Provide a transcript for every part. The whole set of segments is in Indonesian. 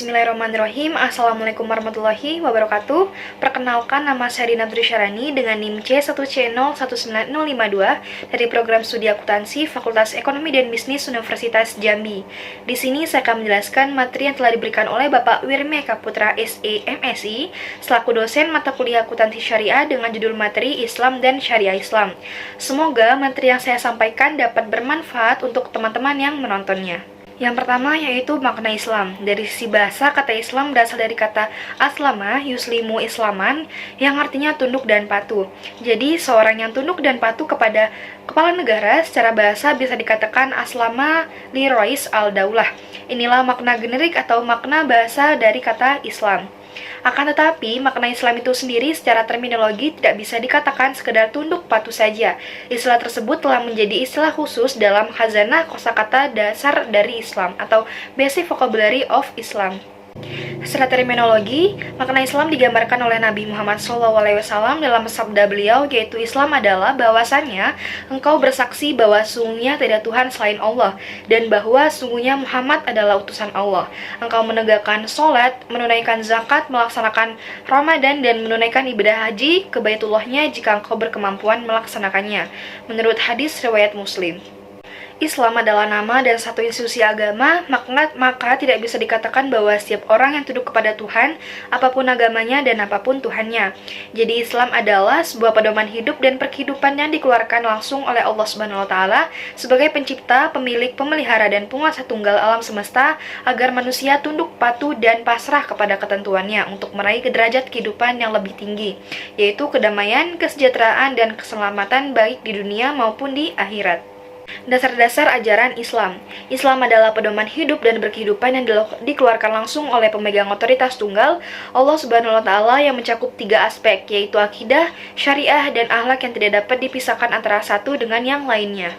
Bismillahirrahmanirrahim. Assalamualaikum warahmatullahi wabarakatuh. Perkenalkan, nama saya Dina Trisharani dengan NIM C1C019052 dari program studi akuntansi Fakultas Ekonomi dan Bisnis Universitas Jambi. Di sini saya akan menjelaskan materi yang telah diberikan oleh Bapak Wirmi Eka Putra SE MSI selaku dosen mata kuliah akuntansi syariah dengan judul materi Islam dan Syariah Islam. Semoga materi yang saya sampaikan dapat bermanfaat untuk teman-teman yang menontonnya. Yang pertama yaitu makna Islam. Dari sisi bahasa, kata Islam berasal dari kata aslama yuslimu islaman yang artinya tunduk dan patuh. Jadi seorang yang tunduk dan patuh kepada kepala negara secara bahasa bisa dikatakan aslama li rois al-daulah. Inilah makna generik atau makna bahasa dari kata Islam. Akan tetapi, makna Islam itu sendiri secara terminologi tidak bisa dikatakan sekedar tunduk patuh saja. Istilah tersebut telah menjadi istilah khusus dalam khazanah kosakata dasar dari Islam atau Basic Vocabulary of Islam. Secara terminologi, makna Islam digambarkan oleh Nabi Muhammad SAW dalam sabda beliau, yaitu Islam adalah bahwasannya engkau bersaksi bahwa sungguhnya tidak Tuhan selain Allah, dan bahwa sungguhnya Muhammad adalah utusan Allah. Engkau menegakkan sholat, menunaikan zakat, melaksanakan Ramadan, dan menunaikan ibadah haji ke Baitullahnya jika engkau berkemampuan melaksanakannya. Menurut hadis riwayat Muslim. Islam adalah nama dan satu institusi agama, maka tidak bisa dikatakan bahwa setiap orang yang tunduk kepada Tuhan, apapun agamanya dan apapun Tuhannya. Jadi Islam adalah sebuah pedoman hidup dan perkehidupan yang dikeluarkan langsung oleh Allah Subhanahu wa Ta'ala sebagai pencipta, pemilik, pemelihara, dan penguasa tunggal alam semesta agar manusia tunduk, patuh, dan pasrah kepada ketentuannya untuk meraih derajat kehidupan yang lebih tinggi, yaitu kedamaian, kesejahteraan, dan keselamatan baik di dunia maupun di akhirat. Dasar-dasar ajaran Islam. Islam adalah pedoman hidup dan berkehidupan yang dikeluarkan langsung oleh pemegang otoritas tunggal, Allah Subhanahu wa Ta'ala, yang mencakup 3 aspek, yaitu akidah, syariah, dan akhlak yang tidak dapat dipisahkan antara satu dengan yang lainnya.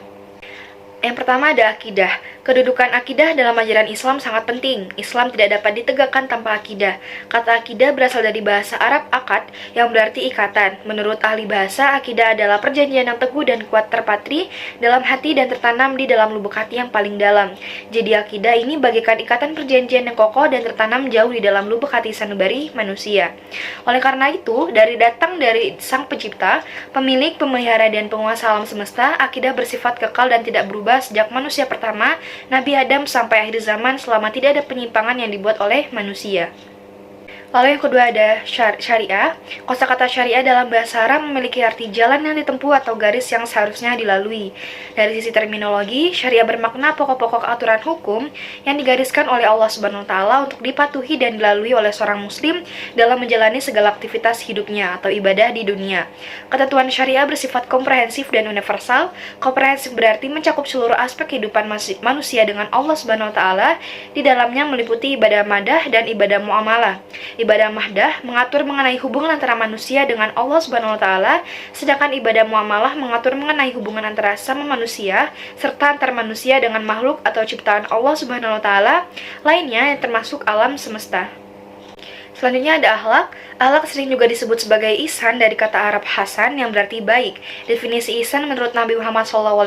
Yang pertama ada akidah. Kedudukan akidah dalam ajaran Islam sangat penting. Islam tidak dapat ditegakkan tanpa akidah. Kata akidah berasal dari bahasa Arab akad yang berarti ikatan. Menurut ahli bahasa, akidah adalah perjanjian yang teguh dan kuat terpatri dalam hati dan tertanam di dalam lubuk hati yang paling dalam. Jadi akidah ini bagaikan ikatan perjanjian yang kokoh dan tertanam jauh di dalam lubuk hati sanubari manusia. Oleh karena itu, datang dari Sang Pencipta, pemilik, pemelihara, dan penguasa alam semesta, akidah bersifat kekal dan tidak berubah sejak manusia pertama, Nabi Adam, sampai akhir zaman selama tidak ada penyimpangan yang dibuat oleh manusia. Lalu yang kedua ada syariah. Kosakata syariah dalam bahasa Arab memiliki arti jalan yang ditempuh atau garis yang seharusnya dilalui. Dari sisi terminologi, syariah bermakna pokok-pokok aturan hukum yang digariskan oleh Allah Subhanahu wa Ta'ala untuk dipatuhi dan dilalui oleh seorang muslim dalam menjalani segala aktivitas hidupnya atau ibadah di dunia. Ketentuan syariah bersifat komprehensif dan universal. Komprehensif berarti mencakup seluruh aspek kehidupan manusia dengan Allah Subhanahu wa Ta'ala. Di dalamnya meliputi ibadah madah dan ibadah muamalah. Ibadah mahdah mengatur mengenai hubungan antara manusia dengan Allah Subhanahu wa Ta'ala, sedangkan ibadah muamalah mengatur mengenai hubungan antara sama manusia serta antar manusia dengan makhluk atau ciptaan Allah Subhanahu wa Ta'ala lainnya yang termasuk alam semesta. Selanjutnya ada akhlak. Akhlak sering juga disebut sebagai ihsan dari kata Arab hasan yang berarti baik. Definisi ihsan menurut Nabi Muhammad SAW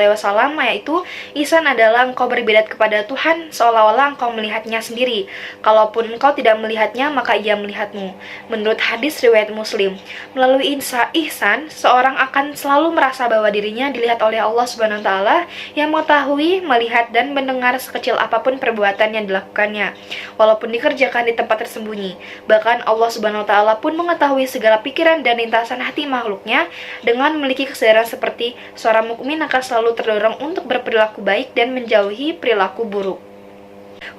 yaitu ihsan adalah engkau beribadat kepada Tuhan seolah-olah engkau melihatnya sendiri. Kalaupun engkau tidak melihatnya, maka ia melihatmu. Menurut hadis riwayat Muslim, melalui ihsan, seorang akan selalu merasa bahwa dirinya dilihat oleh Allah Subhanahu wa Ta'ala yang mengetahui, melihat, dan mendengar sekecil apapun perbuatan yang dilakukannya, walaupun dikerjakan di tempat tersembunyi. Bahkan Allah Subhanahu wa Ta'ala pun mengetahui segala pikiran dan lintasan hati makhluknya. Dengan memiliki kesadaran seperti, seorang mukmin akan selalu terdorong untuk berperilaku baik dan menjauhi perilaku buruk.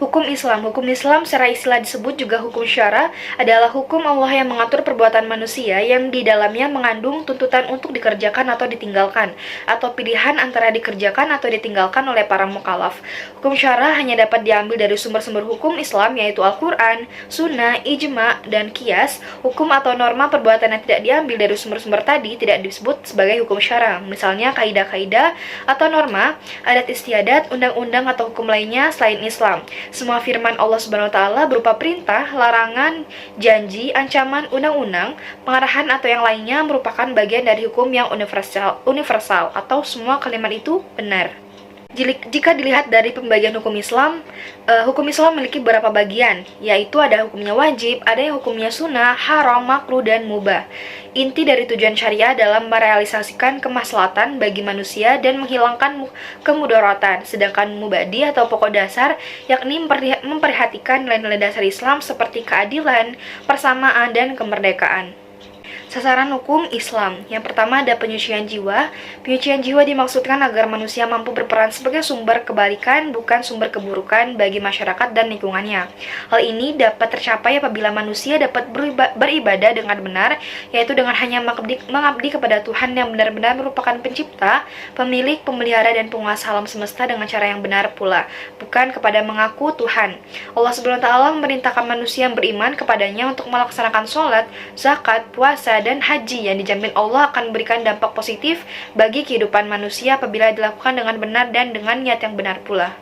Hukum Islam. Hukum Islam secara istilah disebut juga hukum syara, adalah hukum Allah yang mengatur perbuatan manusia yang di dalamnya mengandung tuntutan untuk dikerjakan atau ditinggalkan, atau pilihan antara dikerjakan atau ditinggalkan oleh para mukallaf. Hukum syara hanya dapat diambil dari sumber-sumber hukum Islam yaitu Al-Quran, Sunnah, Ijma, dan Qiyas. Hukum atau norma perbuatan yang tidak diambil dari sumber-sumber tadi tidak disebut sebagai hukum syara. Misalnya kaidah-kaidah atau norma, adat istiadat, undang-undang atau hukum lainnya selain Islam. Semua firman Allah Subhanahu wa Ta'ala berupa perintah, larangan, janji, ancaman, undang-undang, pengarahan atau yang lainnya merupakan bagian dari hukum yang universal atau semua kalimat itu benar. Jika dilihat dari pembagian hukum Islam memiliki beberapa bagian, yaitu ada hukumnya wajib, ada yang hukumnya sunnah, haram, makruh, dan mubah. Inti dari tujuan syariah dalam merealisasikan kemaslahatan bagi manusia dan menghilangkan kemudaratan, sedangkan mubadi atau pokok dasar yakni memperhatikan nilai-nilai dasar Islam seperti keadilan, persamaan, dan kemerdekaan. Sasaran hukum Islam. Yang pertama ada penyucian jiwa. Penyucian jiwa dimaksudkan agar manusia mampu berperan sebagai sumber kebaikan, bukan sumber keburukan bagi masyarakat dan lingkungannya. Hal ini dapat tercapai apabila manusia dapat beribadah dengan benar, yaitu dengan hanya mengabdi kepada Tuhan yang benar-benar merupakan pencipta, pemilik, pemelihara, dan penguasa alam semesta dengan cara yang benar pula, bukan kepada mengaku Tuhan. Allah SWT memerintahkan manusia yang beriman kepadanya untuk melaksanakan sholat, zakat, puasa, dan haji yang dijamin Allah akan memberikan dampak positif bagi kehidupan manusia apabila dilakukan dengan benar dan dengan niat yang benar pula.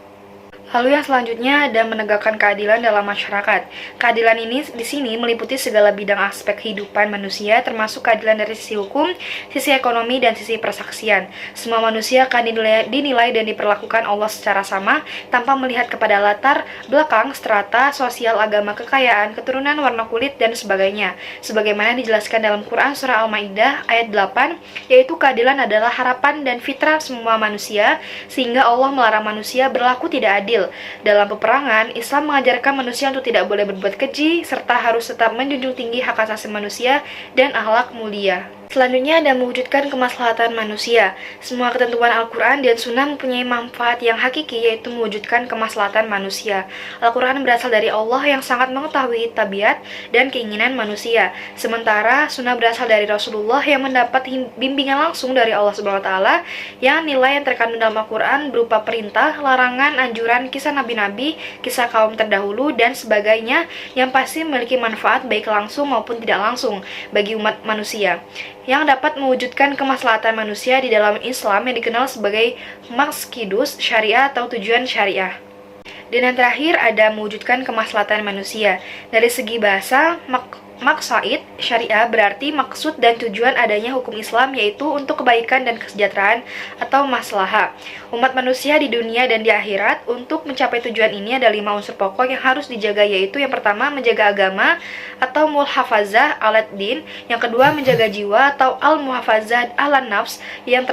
Lalu yang selanjutnya ada menegakkan keadilan dalam masyarakat. Keadilan ini di sini meliputi segala bidang aspek kehidupan manusia, termasuk keadilan dari sisi hukum, sisi ekonomi, dan sisi persaksian. Semua manusia akan dinilai dan diperlakukan Allah secara sama, tanpa melihat kepada latar belakang, strata, sosial, agama, kekayaan, keturunan, warna kulit, dan sebagainya. Sebagaimana dijelaskan dalam Quran Surah Al-Ma'idah ayat 8, yaitu keadilan adalah harapan dan fitrah semua manusia, sehingga Allah melarang manusia berlaku tidak adil. Dalam peperangan, Islam mengajarkan manusia untuk tidak boleh berbuat keji, serta harus tetap menjunjung tinggi hak asasi manusia dan akhlak mulia. Selanjutnya ada mewujudkan kemaslahatan manusia. Semua ketentuan Al-Quran dan Sunnah mempunyai manfaat yang hakiki, yaitu mewujudkan kemaslahatan manusia. Al-Quran berasal dari Allah yang sangat mengetahui tabiat dan keinginan manusia. Sementara Sunnah berasal dari Rasulullah yang mendapat bimbingan langsung dari Allah SWT, yang nilai yang terkandung dalam Al-Quran berupa perintah, larangan, anjuran, kisah nabi-nabi, kisah kaum terdahulu, dan sebagainya yang pasti memiliki manfaat baik langsung maupun tidak langsung bagi umat manusia, yang dapat mewujudkan kemaslahatan manusia di dalam Islam yang dikenal sebagai maqsadus syariah atau tujuan syariah. Dan yang terakhir ada mewujudkan kemaslahatan manusia. Dari segi bahasa, maqsaid syariah berarti maksud dan tujuan adanya hukum Islam, yaitu untuk kebaikan dan kesejahteraan atau maslahah umat manusia di dunia dan di akhirat. Untuk mencapai tujuan ini ada 5 unsur pokok yang harus dijaga, yaitu yang pertama menjaga agama atau muhafazah alad din, yang kedua menjaga jiwa atau al-muhafazah alan nafs, yang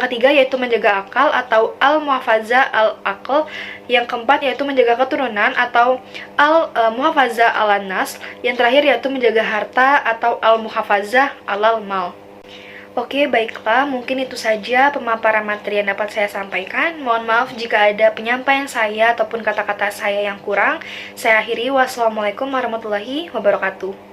ketiga yaitu menjaga akal atau al-muhafazah al-aql, yang keempat yaitu menjaga keturunan atau al-muhafazah alan nas, yang terakhir yaitu menjaga harta atau al-muhafazah alal mal. Oke, baiklah, mungkin itu saja pemaparan materi yang dapat saya sampaikan. Mohon maaf jika ada penyampaian saya ataupun kata-kata saya yang kurang. Saya akhiri, wassalamualaikum warahmatullahi wabarakatuh.